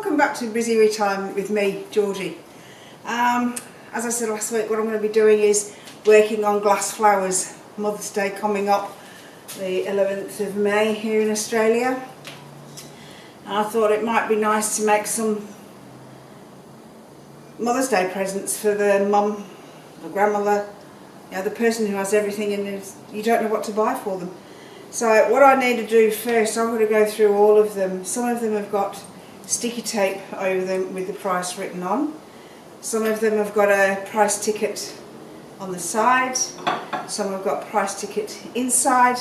Welcome back to Busy Retirement with me, Georgie. As I said last week, what I'm going to be doing is working on glass flowers. Mother's Day coming up, the 11th of May here in Australia. And I thought it might be nice to make some Mother's Day presents for the mum, the grandmother, you know, the person who has everything and you don't know what to buy for them. So what I need to do first, I'm going to go through all of them. Some of them have got sticky tape over them with the price written on. Some of them have got a price ticket on the side. Some have got price ticket inside.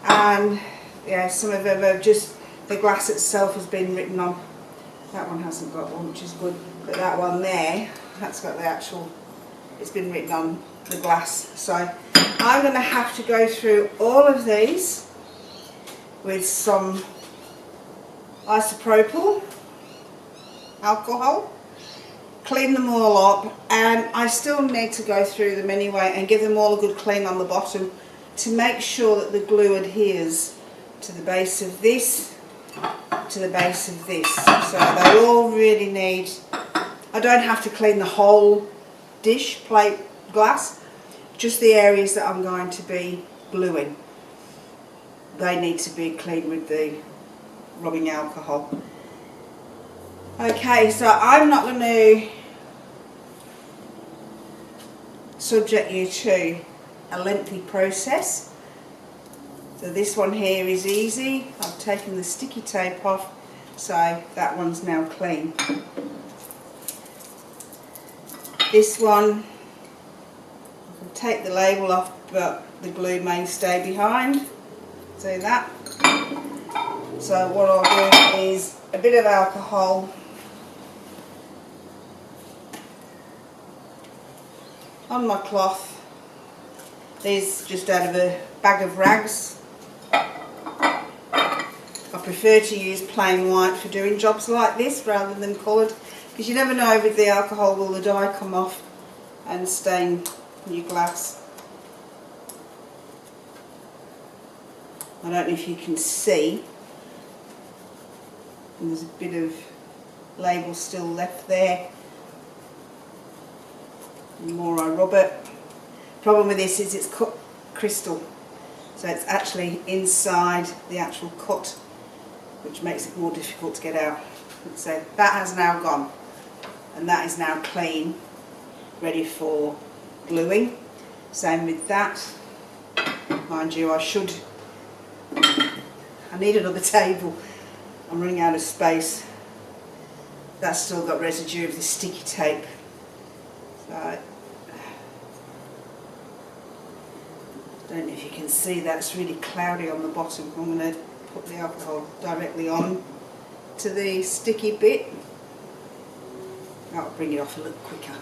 And yeah, some of them are just, the glass itself has been written on. That one hasn't got one, which is good. But that one there, that's got the actual, it's been written on the glass. So I'm going to have to go through all of these with some isopropyl alcohol, clean them all up, and I still need to go through them anyway and give them all a good clean on the bottom to make sure that the glue adheres to the base of this, to the base of this. So they all really need, I don't have to clean the whole dish, plate, glass, just the areas that I'm going to be gluing. They need to be cleaned with the rubbing alcohol. Okay, so I'm not going to subject you to a lengthy process. So this one here is easy. I've taken the sticky tape off, so that one's now clean. This one, I can take the label off, but the glue may stay behind. See that? So what I'll do is a bit of alcohol on my cloth. These just out of a bag of rags. I prefer to use plain white for doing jobs like this rather than coloured, because you never know with the alcohol will the dye come off and stain your glass. I don't know if you can see, and there's a bit of label still left there. The more I rub it. Problem with this is it's cut crystal, so it's actually inside the actual cut, which makes it more difficult to get out. So that has now gone, and that is now clean, ready for gluing. Same with that. Mind you, I need another table. I'm running out of space. That's still got residue of the sticky tape. So, I don't know if you can see that, it's really cloudy on the bottom. I'm going to put the alcohol directly on to the sticky bit. That'll bring it off a little quicker.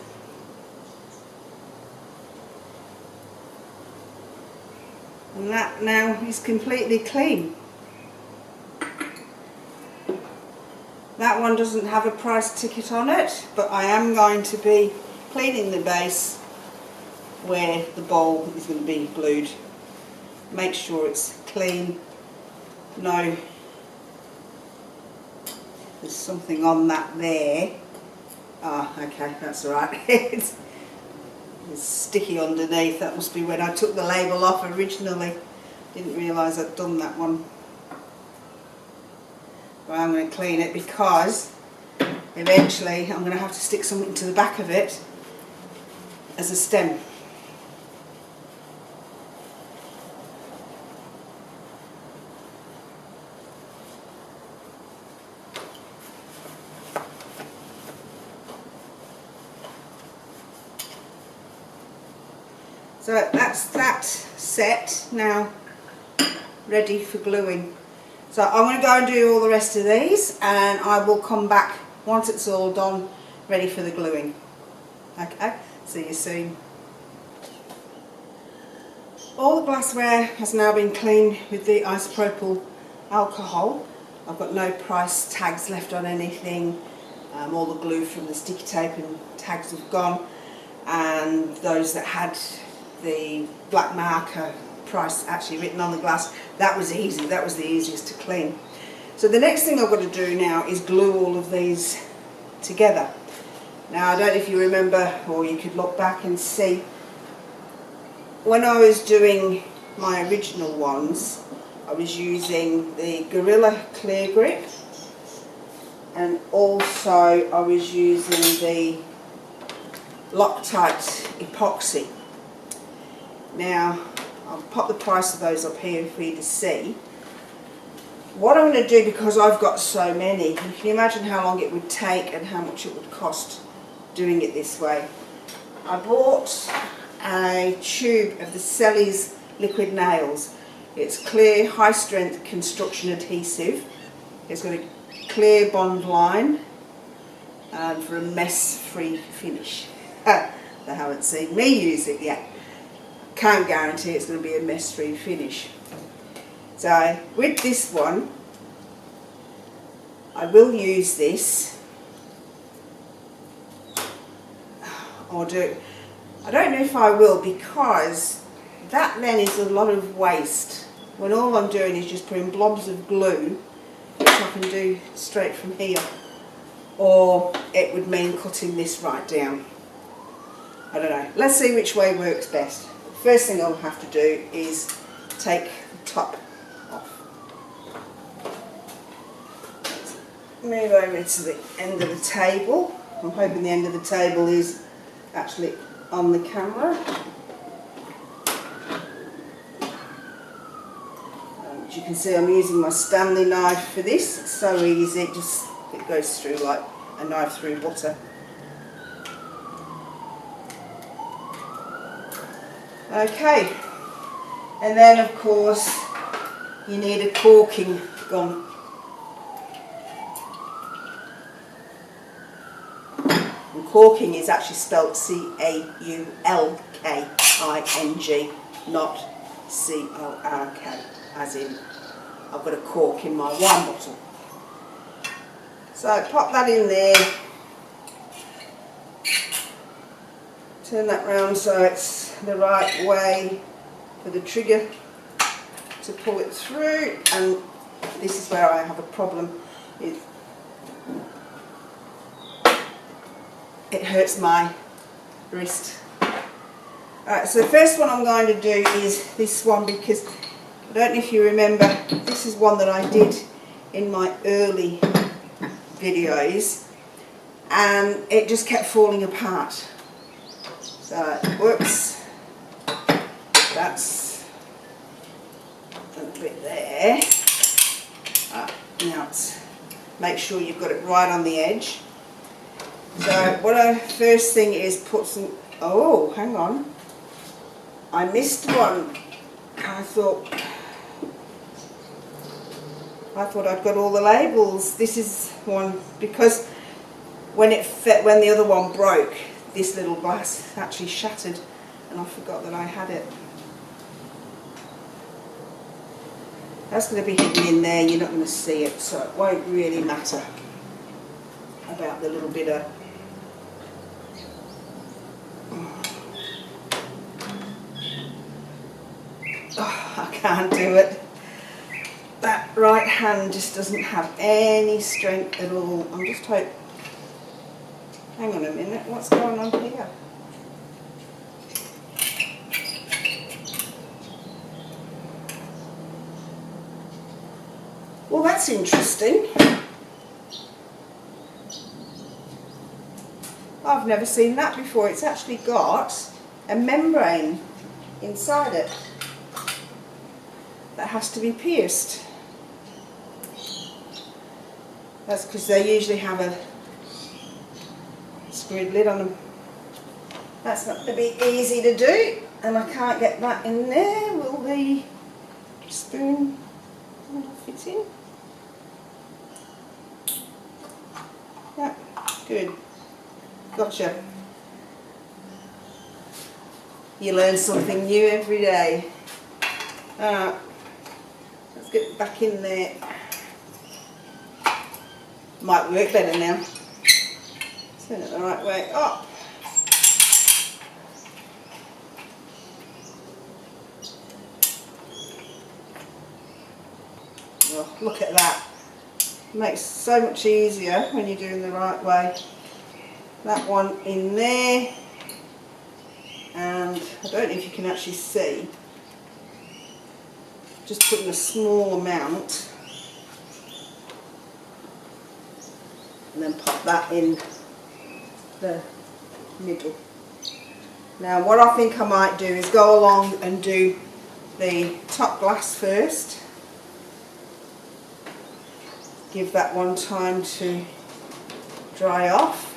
And that now is completely clean. That one doesn't have a price ticket on it, but I am going to be cleaning the base where the bowl is going to be glued. Make sure it's clean. No, there's something on that there. Ah, okay, that's all right. It's sticky underneath. That must be when I took the label off originally. Didn't realise I'd done that one. But I'm going to clean it because eventually I'm going to have to stick something to the back of it as a stem. So that's that set now ready for gluing. So I'm going to go and do all the rest of these, and I will come back once it's all done, ready for the gluing. Okay, see you soon. All the glassware has now been cleaned with the isopropyl alcohol. I've got no price tags left on anything. All the glue from the sticky tape and tags have gone, and those that had the black marker price actually written on the glass, that was easy, that was the easiest to clean. So the next thing I've got to do now is glue all of these together. Now I don't know if you remember, or you could look back and see, when I was doing my original ones, I was using the Gorilla Clear Grip, and also I was using the Loctite epoxy. Now I'll pop the price of those up here for you to see. What I'm going to do, because I've got so many, you can imagine how long it would take and how much it would cost doing it this way. I bought a tube of the Selleys liquid nails. It's clear, high strength construction adhesive. It's got a clear bond line for a mess free finish. They haven't seen me use it yet. Can't guarantee it's going to be a mess free finish. So with this one, I will use this, or I don't know if I will, because that then is a lot of waste when all I'm doing is just putting blobs of glue, which I can do straight from here, or it would mean cutting this right down. I don't know. Let's see which way works best. First thing I'll have to do is take the top off. Move over to the end of the table. I'm hoping the end of the table is actually on the camera. As you can see, I'm using my Stanley knife for this. It's so easy, it goes through like a knife through butter. Okay, and then of course you need a caulking gun. And caulking is actually spelled C-A-U-L-K-I-N-G, not C-O-R-K, as in I've got a cork in my wine bottle. So pop that in there, turn that round so it's the right way for the trigger to pull it through, and this is where I have a problem. It hurts my wrist. Alright, so the first one I'm going to do is this one, because I don't know if you remember, this is one that I did in my early videos and it just kept falling apart. So, whoops, that's a bit there. Now make sure you've got it right on the edge. So first thing is put some, oh hang on, I missed one. I thought I'd got all the labels. This is one, because when the other one broke, this little glass actually shattered and I forgot that I had it. That's going to be hidden in there, you're not going to see it, so it won't really matter about the little bit of... Oh, I can't do it. That right hand just doesn't have any strength at all. I'm just hoping... Hang on a minute, what's going on here? Well, that's interesting. I've never seen that before. It's actually got a membrane inside it that has to be pierced. That's because they usually have a screwed lid on them. That's not going to be easy to do, and I can't get that in there. Will the spoon fit in? Yeah, good. Gotcha. You learn something new every day. Let's get back in there. Might work better now. Turn it the right way up. Oh, look at that. Makes it so much easier when you're doing the right way. That one in there, and I don't know if you can actually see, just putting a small amount and then pop that in the middle. Now what I think I might do is go along and do the top glass first. Give that one time to dry off.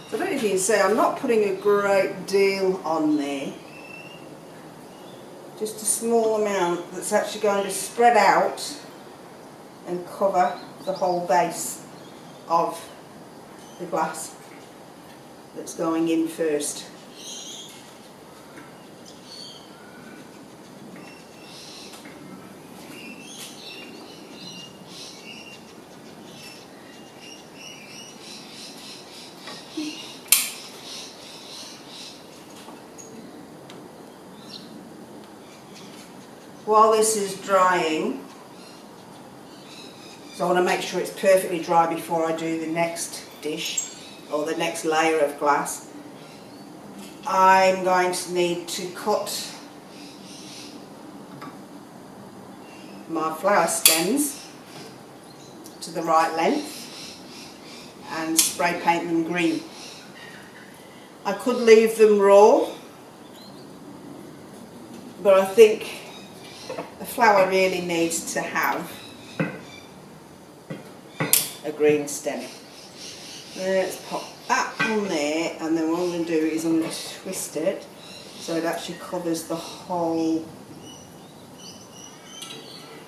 So I don't know if you can see, I'm not putting a great deal on there. Just a small amount that's actually going to spread out and cover the whole base of the glass that's going in first. While this is drying, so I want to make sure it's perfectly dry before I do the next dish or the next layer of glass, I'm going to need to cut my flower stems to the right length and spray paint them green. I could leave them raw, but I think the flower really needs to have a green stem. Let's pop that on there, and then what I'm going to do is I'm going to twist it so it actually covers the whole.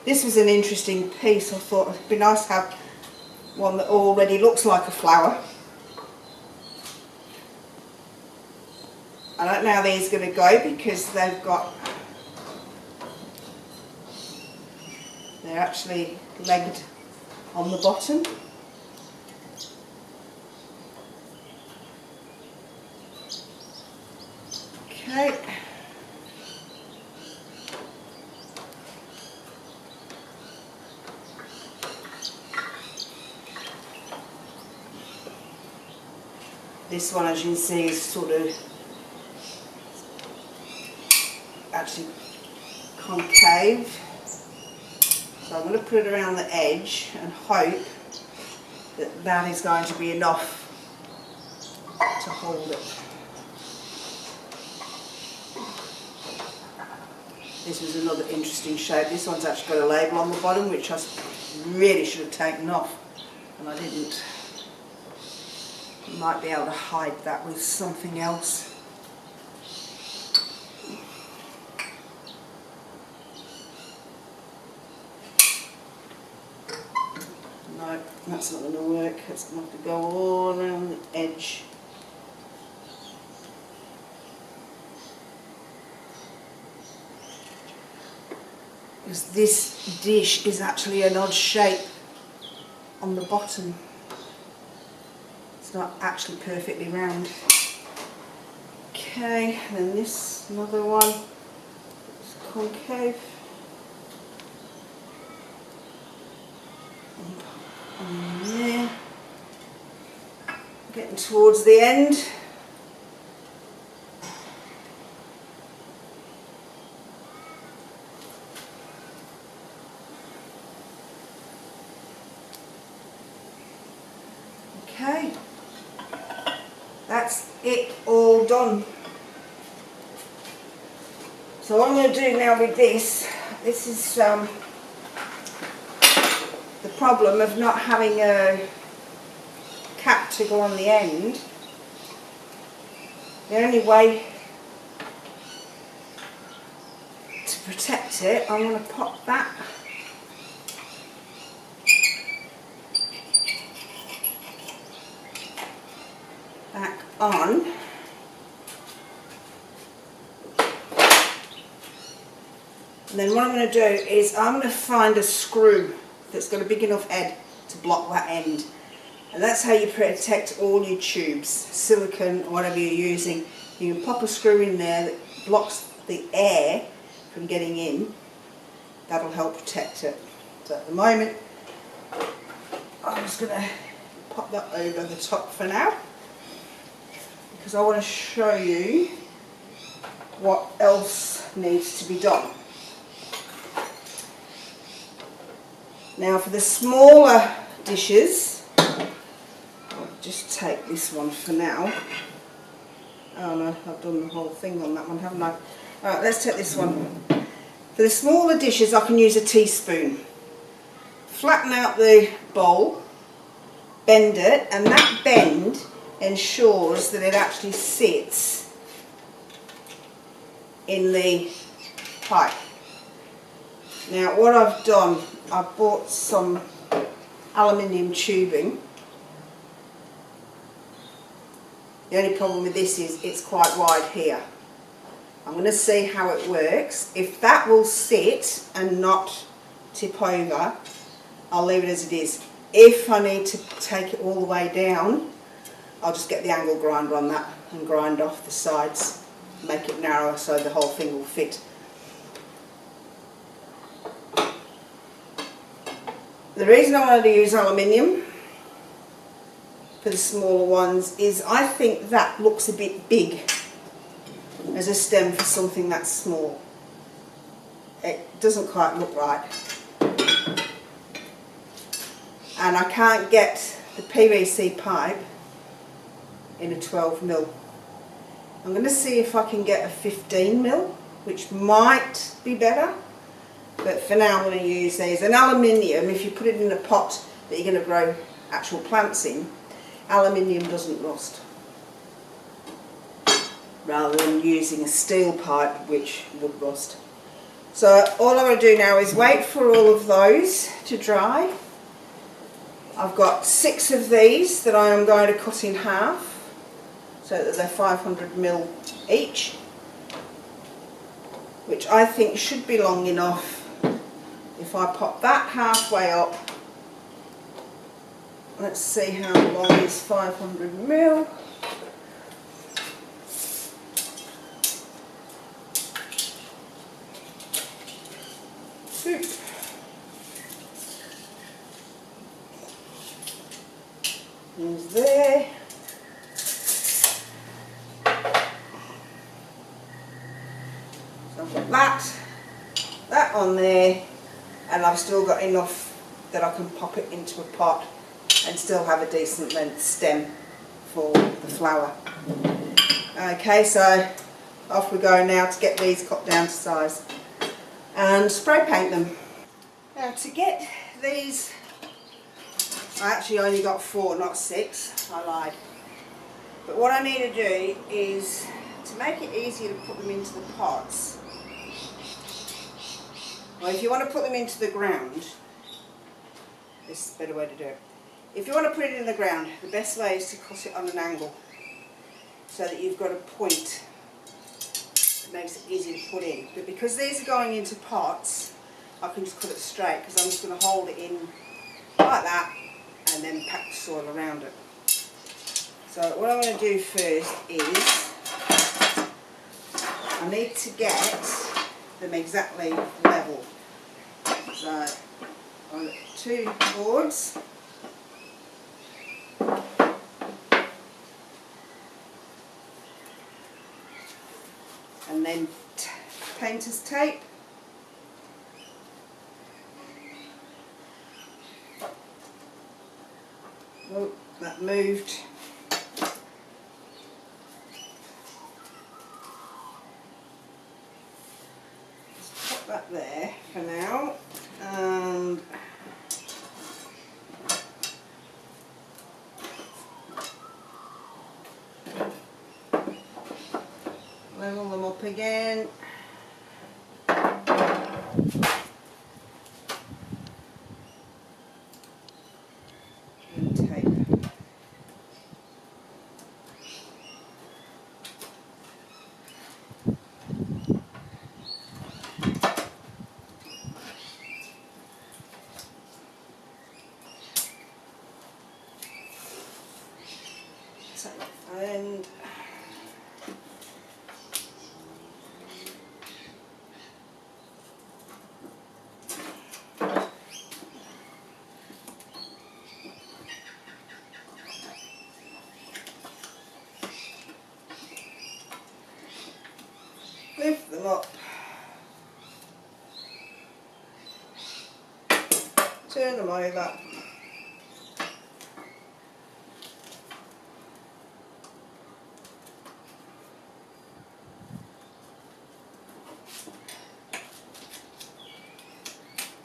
This was an interesting piece. I thought it'd be nice to have one that already looks like a flower. I don't know how these are going to go because they're actually legged on the bottom. Okay. This one, as you can see, is sort of actually concave. So I'm going to put it around the edge and hope that that is going to be enough to hold it. This is another interesting shape. This one's actually got a label on the bottom, which I really should have taken off, and I didn't. You might be able to hide that with something else. No, that's not going to work. It's going to have to go all around the edge. Because this dish is actually an odd shape on the bottom. It's not actually perfectly round. Okay, then this, another one. It's concave. And there. Getting towards the end. Okay, that's it all done. So what I'm going to do now with this is the problem of not having a cap to go on the end. The only way to protect it, I'm going to pop that back on. And then what I'm going to do is I'm going to find a screw that's got a big enough head to block that end. And that's how you protect all your tubes, silicone or whatever you're using. You can pop a screw in there that blocks the air from getting in. That'll help protect it. So at the moment, I'm just going to pop that over the top for now, because I want to show you what else needs to be done. Now for the smaller dishes, I'll just take this one for now. Oh no, I've done the whole thing on that one, haven't I? Alright, let's take this one. For the smaller dishes I can use a teaspoon. Flatten out the bowl, bend it, and that bend ensures that it actually sits in the pipe. Now what I've done, I've bought some aluminium tubing. The only problem with this is it's quite wide here. I'm going to see how it works. If that will sit and not tip over, I'll leave it as it is. If I need to take it all the way down, I'll just get the angle grinder on that and grind off the sides, make it narrower so the whole thing will fit. The reason I wanted to use aluminium for the smaller ones is I think that looks a bit big as a stem for something that's small. It doesn't quite look right. And I can't get the PVC pipe in a 12mm. I'm going to see if I can get a 15mm, which might be better. But for now I'm going to use these. And aluminium, if you put it in a pot that you're going to grow actual plants in, aluminium doesn't rust. Rather than using a steel pipe which would rust. So all I'm going to do now is wait for all of those to dry. I've got 6 of these that I am going to cut in half so that they're 500mm each, which I think should be long enough. If I pop that halfway up, let's see how long is 500mm. Is there. So I've got that on there, and I've still got enough that I can pop it into a pot and still have a decent length stem for the flower. Okay, so off we go now to get these cut down to size and spray paint them. Now to get these, I actually only got 4, not 6, I lied. But what I need to do is, to make it easier to put them into the pots, well, if you want to put them into the ground, this is a better way to do it. If you want to put it in the ground, the best way is to cut it on an angle so that you've got a point that makes it easy to put in. But because these are going into pots, I can just cut it straight, because I'm just going to hold it in like that and then pack the soil around it. So what I'm going to do first is I need to get them exactly level. So I've got 2 boards. And then painter's tape. Oh, that moved. Just put that there for now. And level them up again. And tape. And lift them up, turn them over,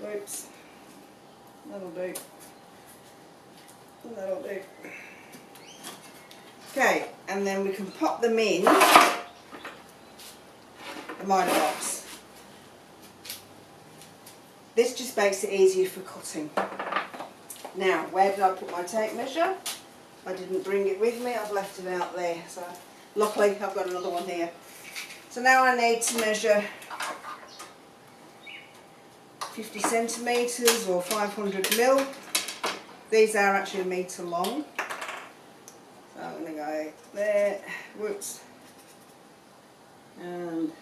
oops, that'll do, that'll do. Okay, and then we can pop them in the minor box. This just makes it easier for cutting. Now, where did I put my tape measure? I didn't bring it with me, I've left it out there. So luckily I've got another one here. So now I need to measure 50 centimetres or 500 mil. These are actually a metre long. So I'm going to go there, whoops, and there.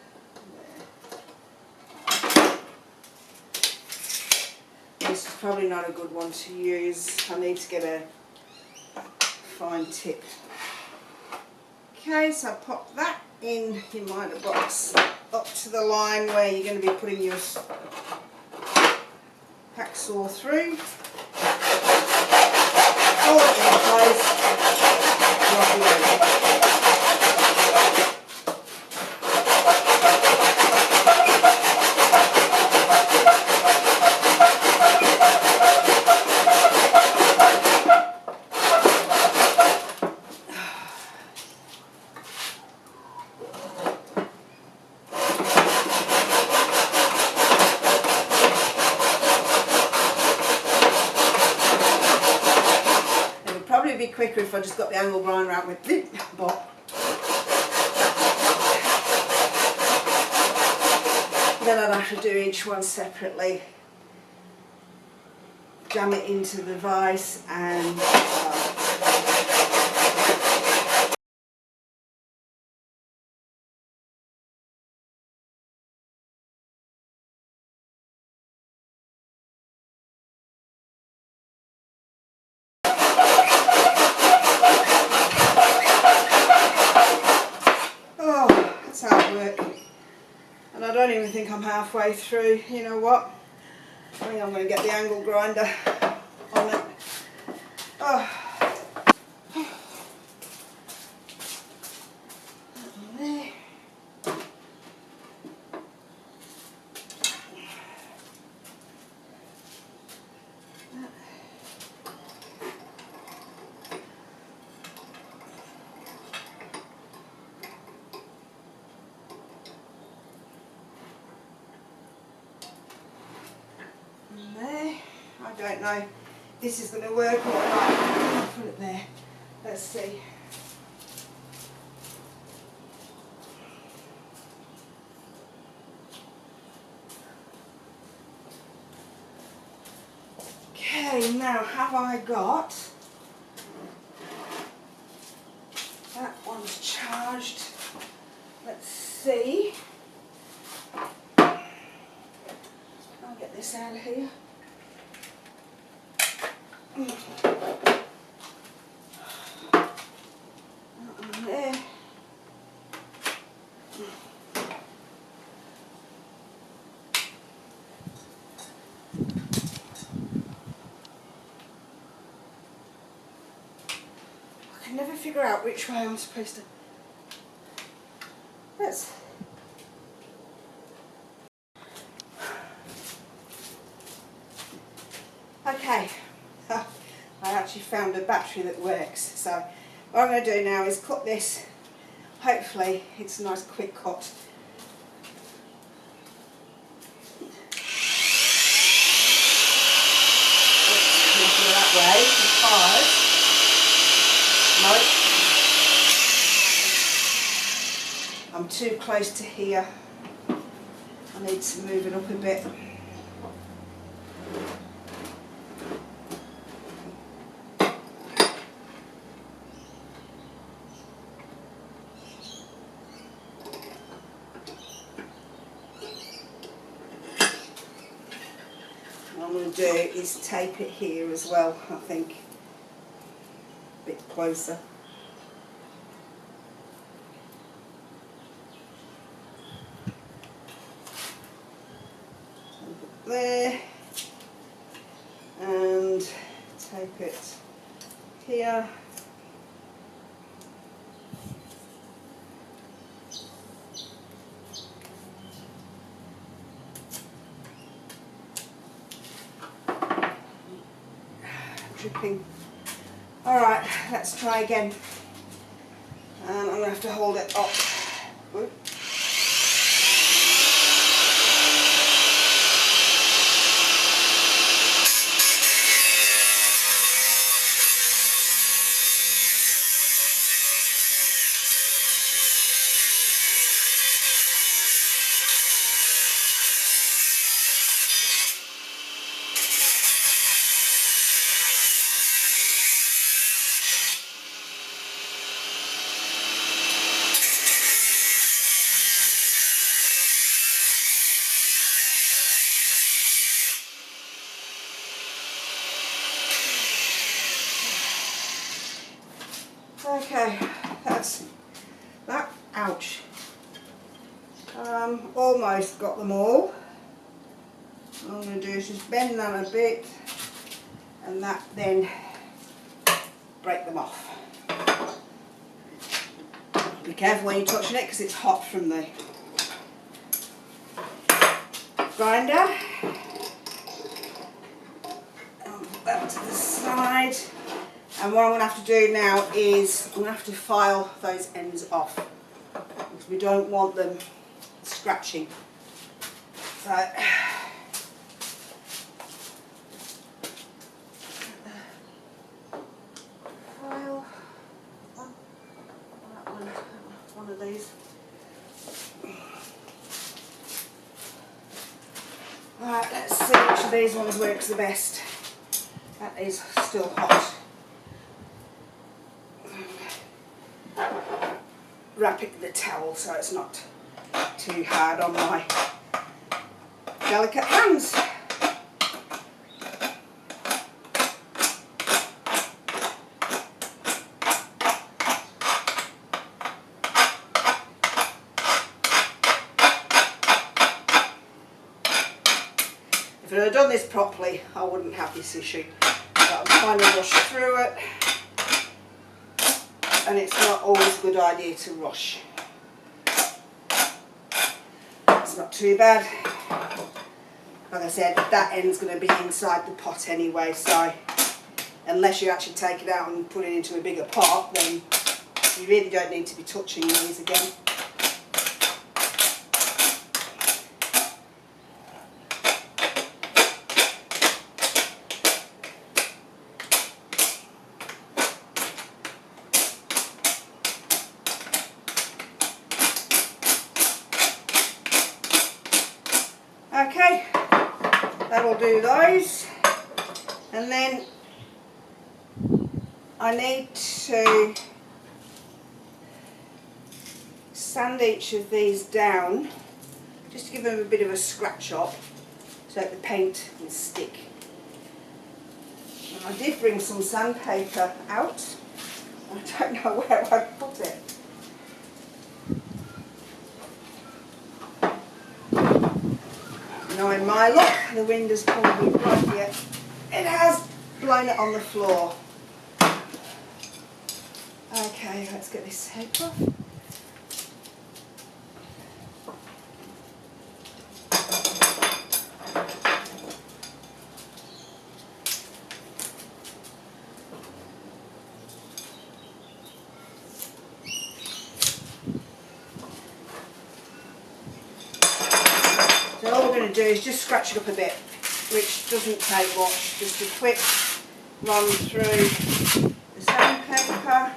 This is probably not a good one to use. I need to get a fine tip. Okay, so pop that in your minor box up to the line where you're going to be putting your hacksaw through. Hold it in place. Drop it over. Be quicker if I just got the angle grinder out with it, but then I'd have to do each one separately, jam it into the vise and that's how it works. And I don't even think I'm halfway through. You know what? I think I'm going to get the angle grinder on it. Oh. There. I don't know if this is going to work or not. I'll put it there. Let's see. Okay, now have I got that one's charged? Let's see. I'll get this out of here. There. I can never figure out which way I'm supposed to. Let's. Okay. I actually found a battery that works, so what I'm going to do now is cut this. Hopefully it's a nice quick cut. That way, because I'm too close to here. I need to move it up a bit. we'll do is tape it here as well, I think. A bit closer. There, and tape it here. Dripping. Alright, let's try again. And I'm going to have to hold it up. Ooh. Okay, that's that. Ouch. Almost got them all. What I'm going to do is just bend them a bit, and that then break them off. Be careful when you're touching it because it's hot from the grinder. And put that to the side. And what I'm going to have to do now is I'm going to have to file those ends off because we don't want them scratching. So file one of these. Right, let's see which of these ones works the best. That is still hot. Wrap it in the towel so it's not too hard on my delicate hands. If I had done this properly, I wouldn't have this issue. But I'm trying to rush through it. And it's not always a good idea to rush. It's not too bad. Like I said, that end's going to be inside the pot anyway, so unless you actually take it out and put it into a bigger pot, then you really don't need to be touching these again. Okay, that'll do those, and then I need to sand each of these down just to give them a bit of a scratch up so that the paint will stick. And I did bring some sandpaper out. I don't know where I put it. Now in my luck, the wind has probably blown it. It has blown it on the floor. Okay, let's get this tape off. So all we're going to do is just scratch it up a bit, which doesn't take much, just a quick run through the sandpaper.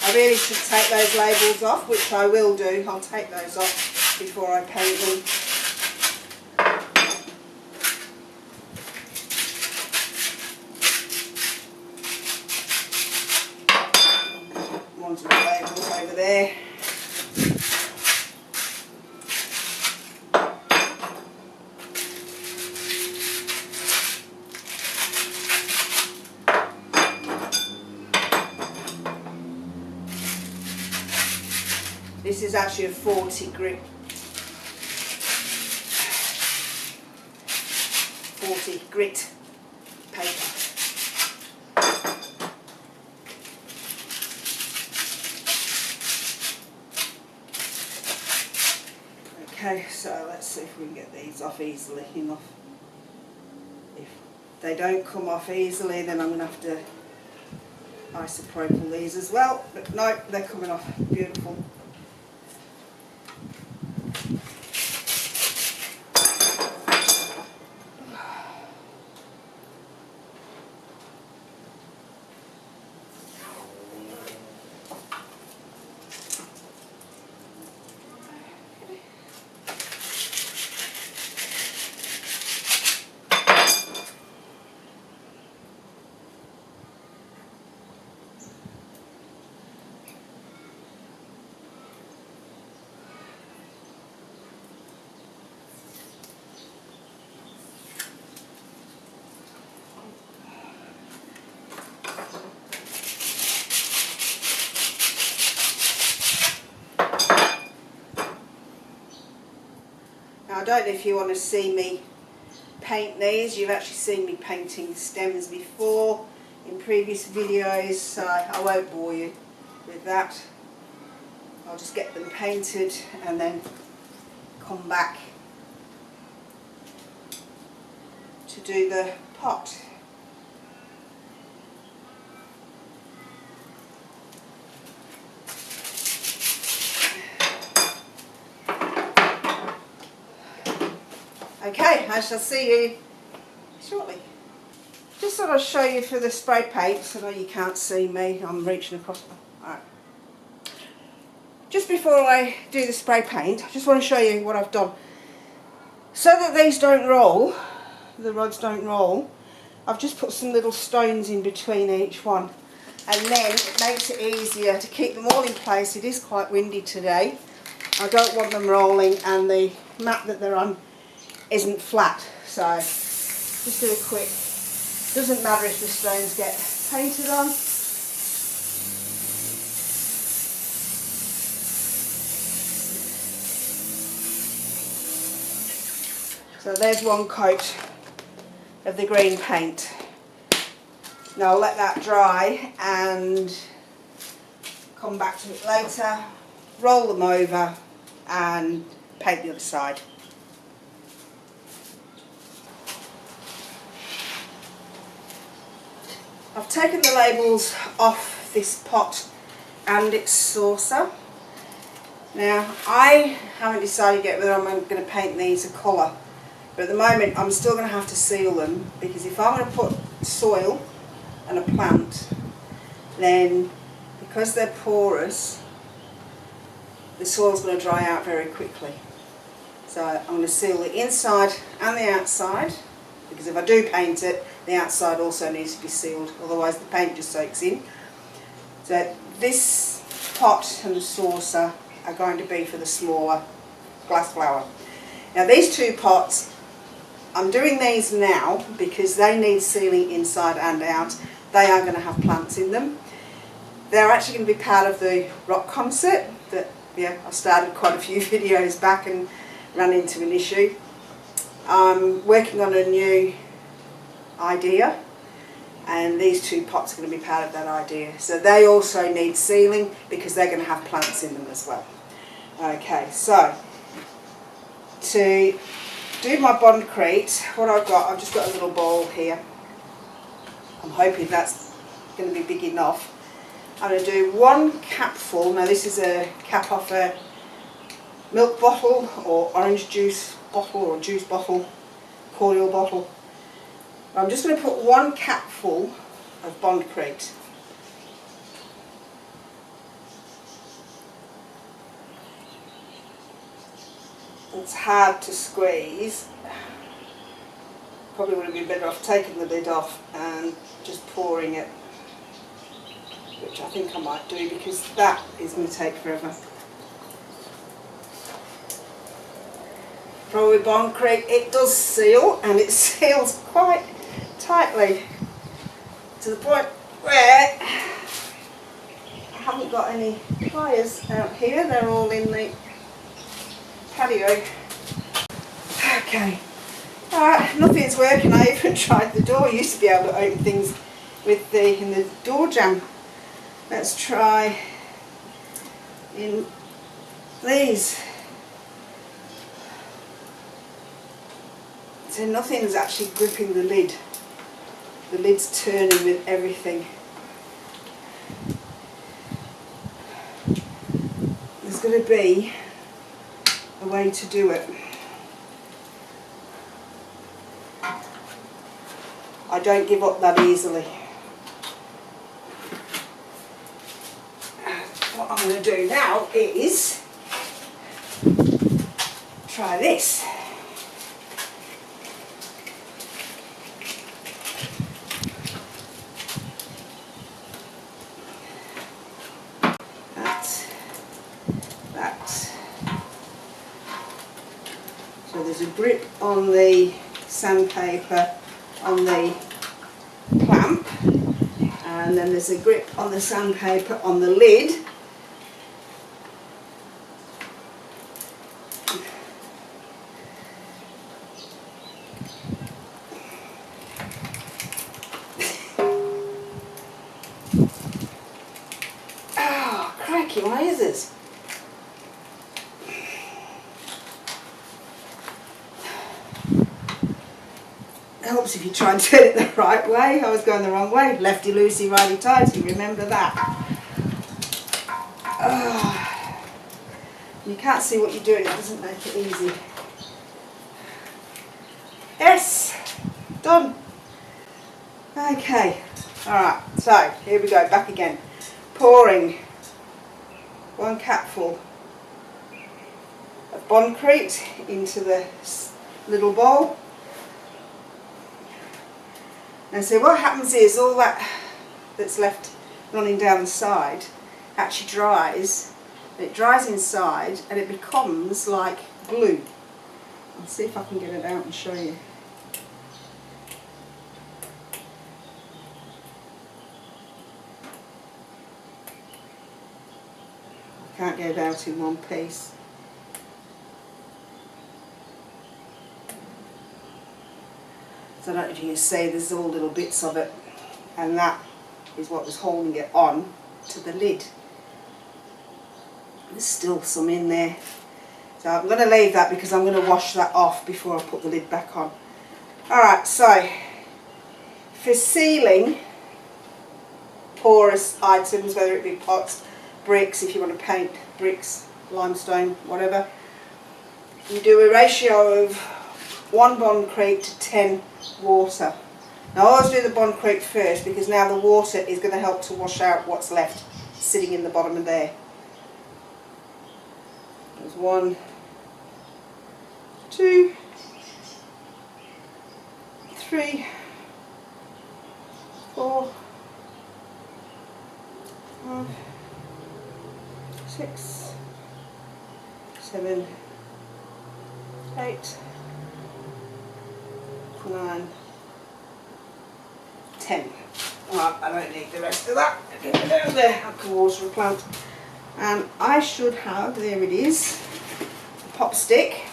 I really should take those labels off, which I will do. I'll take those off before I paint them. One's with labels over there. This is actually a 40 grit. 40 grit paper. Okay, so let's see if we can get these off easily enough. If they don't come off easily, then I'm going to have to isopropyl these as well. But no, they're coming off beautiful. Now, I don't know if you want to see me paint these. You've actually seen me painting stems before in previous videos, so I won't bore you with that. I'll just get them painted and then come back to do the pot. Okay, I shall see you shortly. Just thought I'd show you for the spray paint, so that you can't see me. I'm reaching across. Alright. Just before I do the spray paint, I just want to show you what I've done. So that these don't roll, the rods don't roll, I've just put some little stones in between each one. And then it makes it easier to keep them all in place. It is quite windy today. I don't want them rolling, and the mat that they're on isn't flat, so just do a quick, doesn't matter if the stones get painted on. So there's one coat of the green paint. Now I'll let that dry and come back to it later, roll them over and paint the other side. I've taken the labels off this pot and its saucer. Now, I haven't decided yet whether I'm going to paint these a colour, but at the moment I'm still going to have to seal them, because if I'm going to put soil and a plant, then because they're porous, the soil's going to dry out very quickly. So I'm going to seal the inside and the outside, because if I do paint it, the outside also needs to be sealed, otherwise the paint just soaks in. So this pot and the saucer are going to be for the smaller glass flower. Now these two pots, I'm doing these now because they need sealing inside and out. They are going to have plants in them. They're actually going to be part of the rock concert that, yeah, I started quite a few videos back and ran into an issue. I'm working on a new idea, and these two pots are going to be part of that idea. So they also need sealing because they're going to have plants in them as well. Okay, so to do my bondcrete, what I've just got a little bowl here. I'm hoping that's going to be big enough. I'm going to do one capful. Now this is a cap off a milk bottle or orange juice bottle or juice bottle, cordial bottle. I'm just going to put one capful of bondcrete. It's hard to squeeze. Probably would have been better off taking the lid off and just pouring it, which I think I might do because that is going to take forever. Probably bondcrete, it does seal, and it seals quite tightly to the point where I haven't got any pliers out here. They're all in the patio. Okay. Alright, nothing's working. I even tried the door. I used to be able to open things with the door jamb. Let's try in these. So nothing's actually gripping the lid. The lid's turning with everything. There's going to be a way to do it. I don't give up that easily. What I'm going to do now is try this. That. So there's a grip on the sandpaper on the clamp, and then there's a grip on the sandpaper on the lid. Oh, crikey, why is this? It helps if you try and turn it the right way. I was going the wrong way. Lefty loosey, righty tighty. Remember that. You can't see what you're doing. It doesn't make it easy. Yes, done. Okay. All right. So here we go. Back again. Pouring 1 cupful of Bondcrete into the little bowl. And so what happens is all that's left running down the side actually dries. It dries inside and it becomes like glue. I'll see if I can get it out and show you. I can't get it out in one piece. So I don't know if you can see, there's all little bits of it, and that is what was holding it on to the lid. There's still some in there. So I'm going to leave that because I'm going to wash that off before I put the lid back on. Alright, so for sealing porous items, whether it be pots, bricks, if you want to paint bricks, limestone, whatever, you do a ratio of 1 Bondcrete to 10 water. Now I always do the Bondcrete first because now the water is going to help to wash out what's left sitting in the bottom of there. There's 1, 2, 3, 4, 5, 6, 7, 8, 9, 10. Alright, I don't need the rest of that. Get it down there. I can water a plant. And I should have, there it is, a pop stick.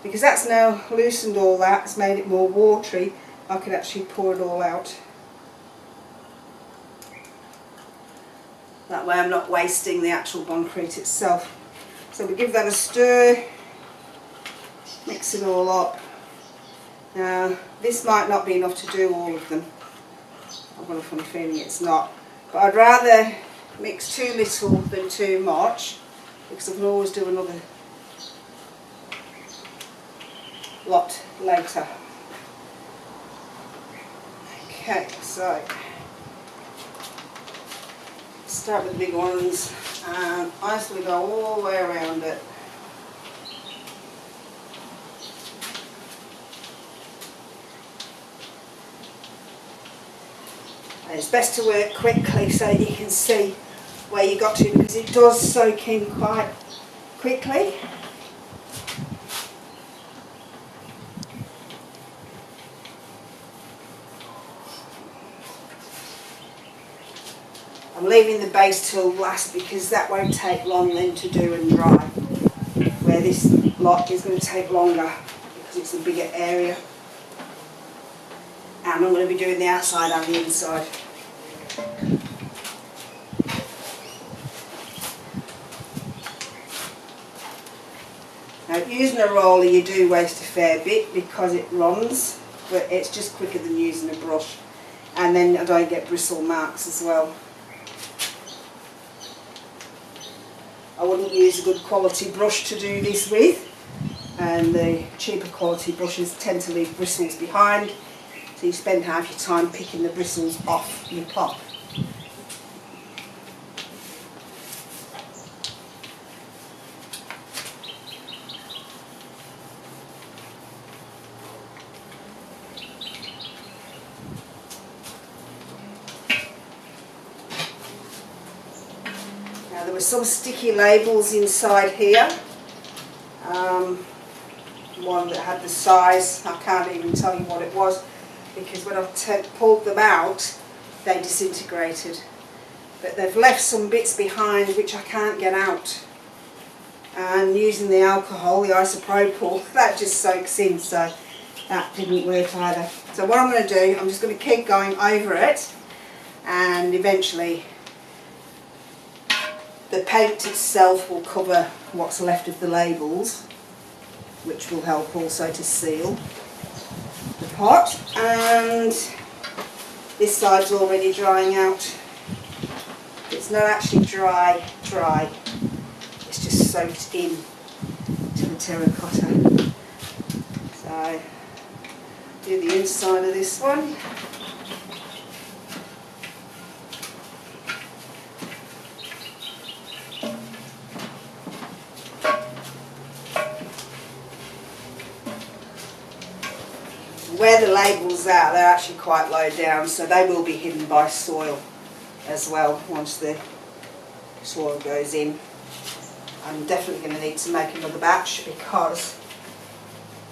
Because that's now loosened all that, it's made it more watery. I could actually pour it all out. That way I'm not wasting the actual Bondcrete itself. So we give that a stir, mix it all up. Now this might not be enough to do all of them. I've got a funny feeling it's not. But I'd rather mix too little than too much, because I can always do another lot later. Okay, so start with the big ones, and I just go all the way around it. And it's best to work quickly so you can see where you got to, because it does soak in quite quickly. I'm leaving the base till last because that won't take long then to do and dry, where this lot is going to take longer because it's a bigger area. And I'm going to be doing the outside and the inside. Now using a roller you do waste a fair bit because it runs, but it's just quicker than using a brush. And then I don't get bristle marks as well. I wouldn't use a good quality brush to do this with, and the cheaper quality brushes tend to leave bristles behind, so you spend half your time picking the bristles off your pot. There were some sticky labels inside here, one that had the size. I can't even tell you what it was because when I pulled them out they disintegrated, but they've left some bits behind which I can't get out, and using the alcohol, the isopropyl, that just soaks in, so that didn't work either. So what I'm going to do, I'm just going to keep going over it, and eventually the paint itself will cover what's left of the labels, which will help also to seal the pot. And this side's already drying out. It's not actually dry, it's just soaked in to the terracotta. So do the inside of this one. Where the labels are, they're actually quite low down, so they will be hidden by soil as well once the soil goes in. I'm definitely going to need to make another batch because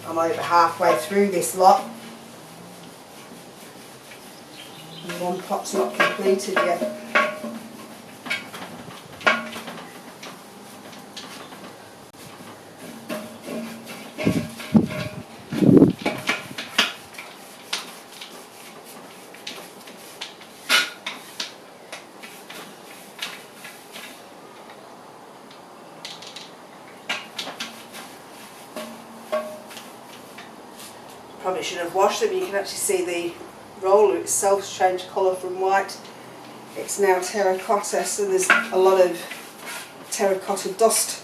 I'm over halfway through this lot and one pot's not completed yet. Probably should have washed them. You can actually see the roller itself changed colour from white. It's now terracotta, so there's a lot of terracotta dust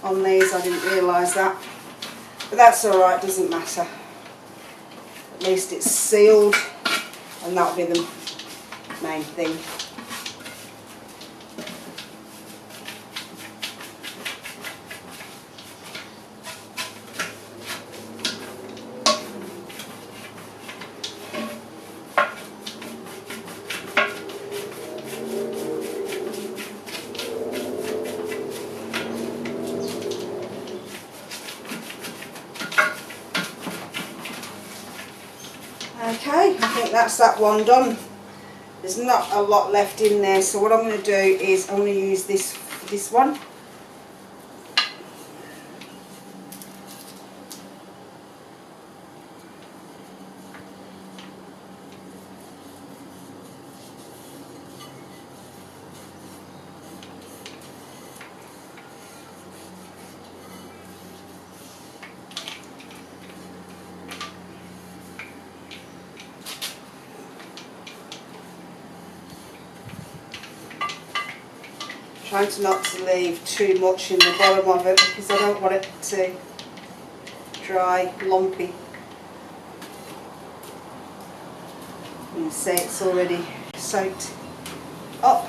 on these. I didn't realise that, but that's alright, doesn't matter. At least it's sealed, and that'll be the main thing. Okay, I think that's that one done. There's not a lot left in there, so what I'm going to do is I'm going to use this one. Trying to not to leave too much in the bottom of it because I don't want it to dry lumpy. You can see it's already soaked up.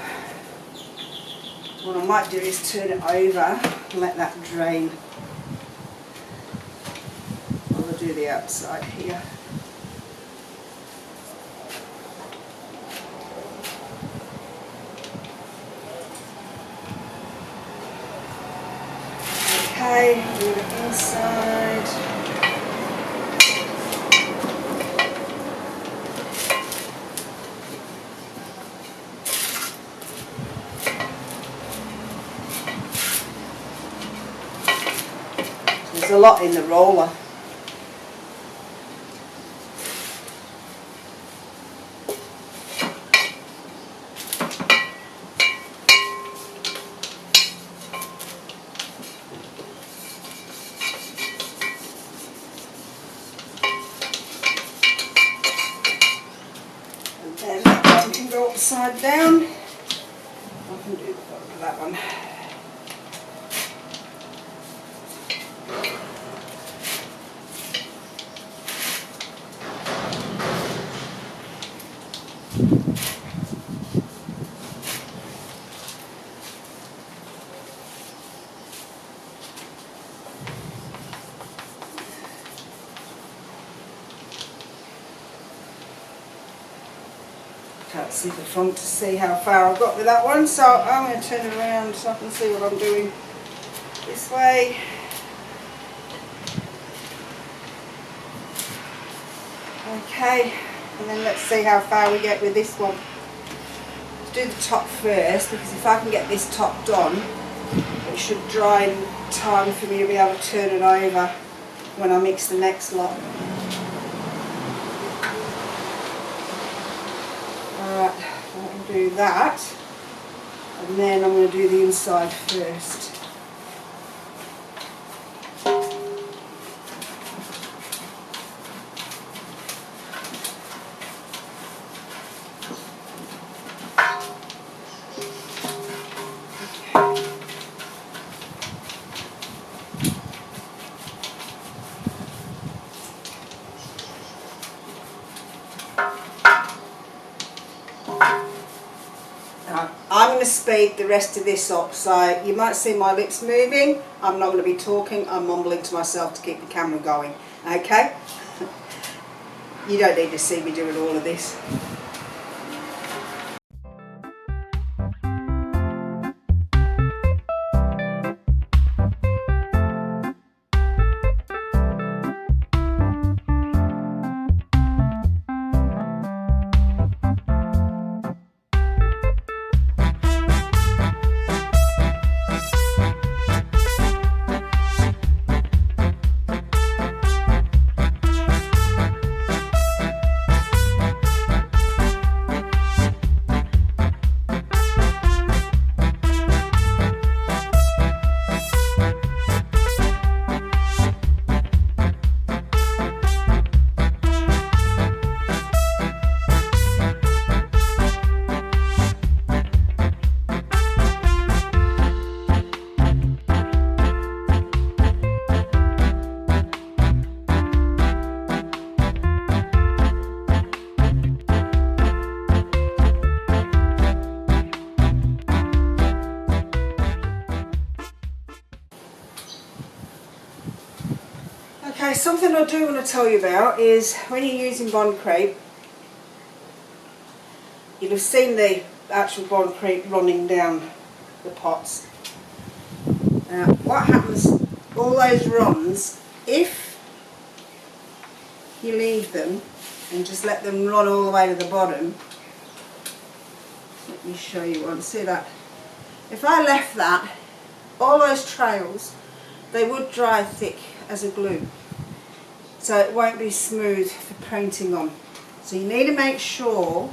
What I might do is turn it over and let that drain. I'll do the outside here. Okay, do the inside. There's a lot in the roller. And then that one can go upside down. I can do the bottom of that one. Can't see the front to see how far I've got with that one, so I'm going to turn it around so I can see what I'm doing this way. Okay, and then let's see how far we get with this one. Let's do the top first, because if I can get this top done, it should dry in time for me to be able to turn it over when I mix the next lot. Alright, I'll do that, and then I'm going to do the inside first. I'm going to speed the rest of this up, so you might see my lips moving. I'm not going to be talking, I'm mumbling to myself to keep the camera going, okay? You don't need to see me doing all of this. Okay, something I do want to tell you about is when you're using bond crepe, you'll have seen the actual bond crepe running down the pots. Now, what happens, all those runs, if you leave them and just let them run all the way to the bottom, let me show you one, see that? If I left that, all those trails, they would dry thick as a glue. So it won't be smooth for painting on. So you need to make sure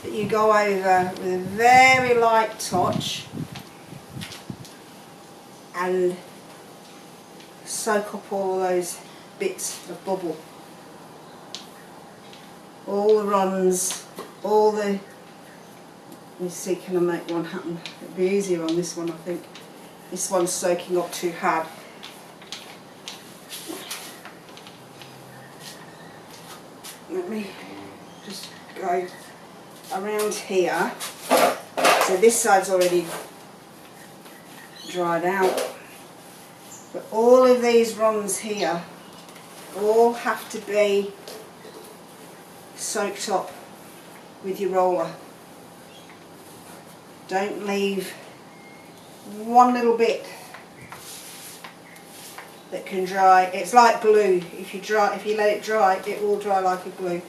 that you go over with a very light touch and soak up all those bits of bubble. All the runs, all the... Let me see, can I make one happen? It'll be easier on this one, I think. This one's soaking up too hard. Let me just go around here. So this side's already dried out. But all of these runs here all have to be soaked up with your roller. Don't leave one little bit that can dry. It's like glue. If you let it dry, it will dry like a glue.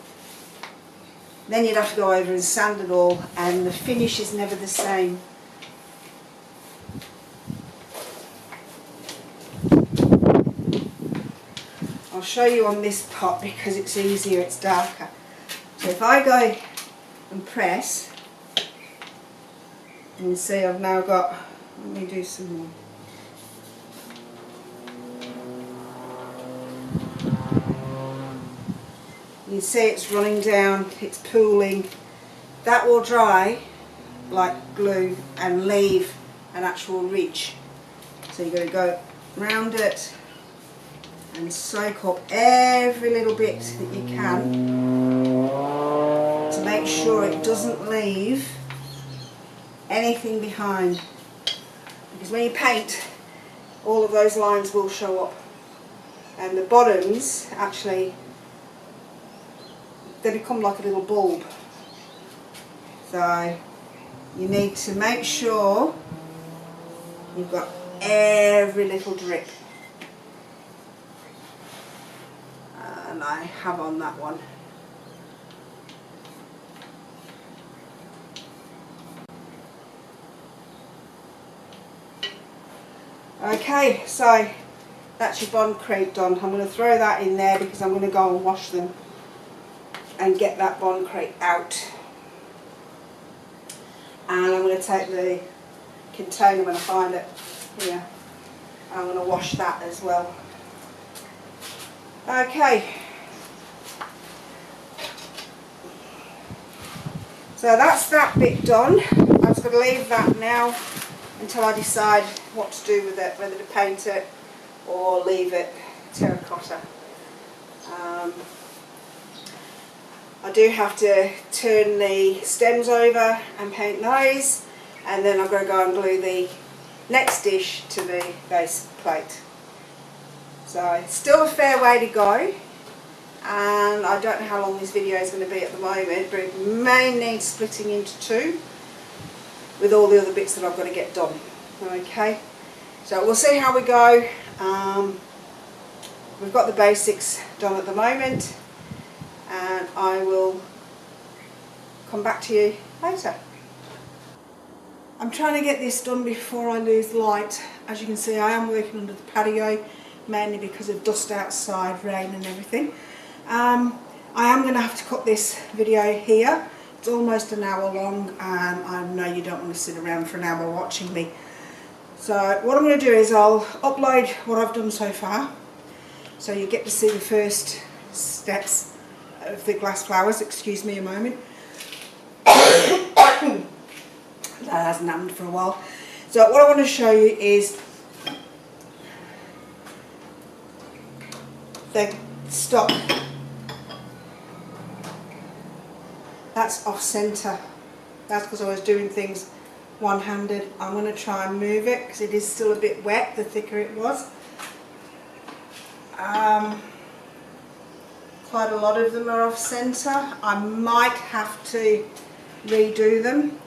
Then you'd have to go over and sand it all, and the finish is never the same. show you on this pot because it's easier, it's darker. So if I go and press, you can see I've now got, let me do some more. You can see it's running down, it's pooling. That will dry like glue and leave an actual ridge. So you've got to go round it and soak up every little bit that you can to make sure it doesn't leave anything behind. Because when you paint, all of those lines will show up. And the bottoms actually, they become like a little bulb. So you need to make sure you've got every little drip. And I have on that one. Okay, so that's your bond crepe done. I'm going to throw that in there because I'm going to go and wash them and get that bond crepe out. And I'm going to take the container when I find it here. I'm going to wash that as well. Okay. So that's that bit done. I'm just going to leave that now until I decide what to do with it, whether to paint it or leave it terracotta. I do have to turn the stems over and paint those, and then I'm going to go and glue the next dish to the base plate. So it's still a fair way to go, and I don't know how long this video is going to be at the moment, but it may need splitting into two with all the other bits that I've got to get done. Okay, so we'll see how we go. We've got the basics done at the moment, and I will come back to you later. I'm trying to get this done before I lose light. As you can see, I am working under the patio, mainly because of dust outside, rain and everything. I am going to have to cut this video here. It's almost an hour long, and I know you don't want to sit around for an hour watching me. So what I'm going to do is I'll upload what I've done so far, so you get to see the first steps of the glass flowers. Excuse me a moment. That hasn't happened for a while. So what I want to show you is the stock. That's off centre. That's because I was doing things one-handed. I'm going to try and move it because it is still a bit wet, the thicker it was. Quite a lot of them are off centre. I might have to redo them.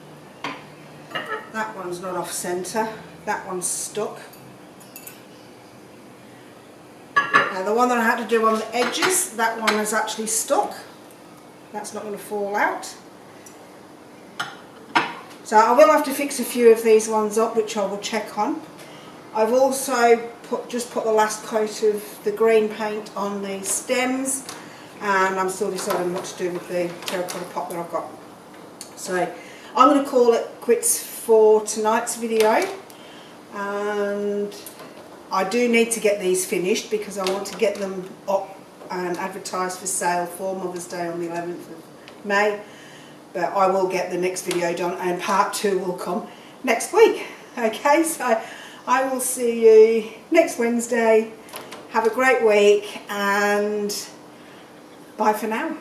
That one's not off centre. That one's stuck. Now the one that I had to do on the edges, that one is actually stuck. That's not going to fall out. So I will have to fix a few of these ones up, which I will check on. I've also just put the last coat of the green paint on the stems, and I'm still deciding what to do with the terracotta pot that I've got. So I'm going to call it quits for tonight's video, and I do need to get these finished because I want to get them up and advertised for sale for Mother's Day on the 11th of May. But I will get the next video done, and part 2 will come next week. Okay, so I will see you next Wednesday. Have a great week, and bye for now.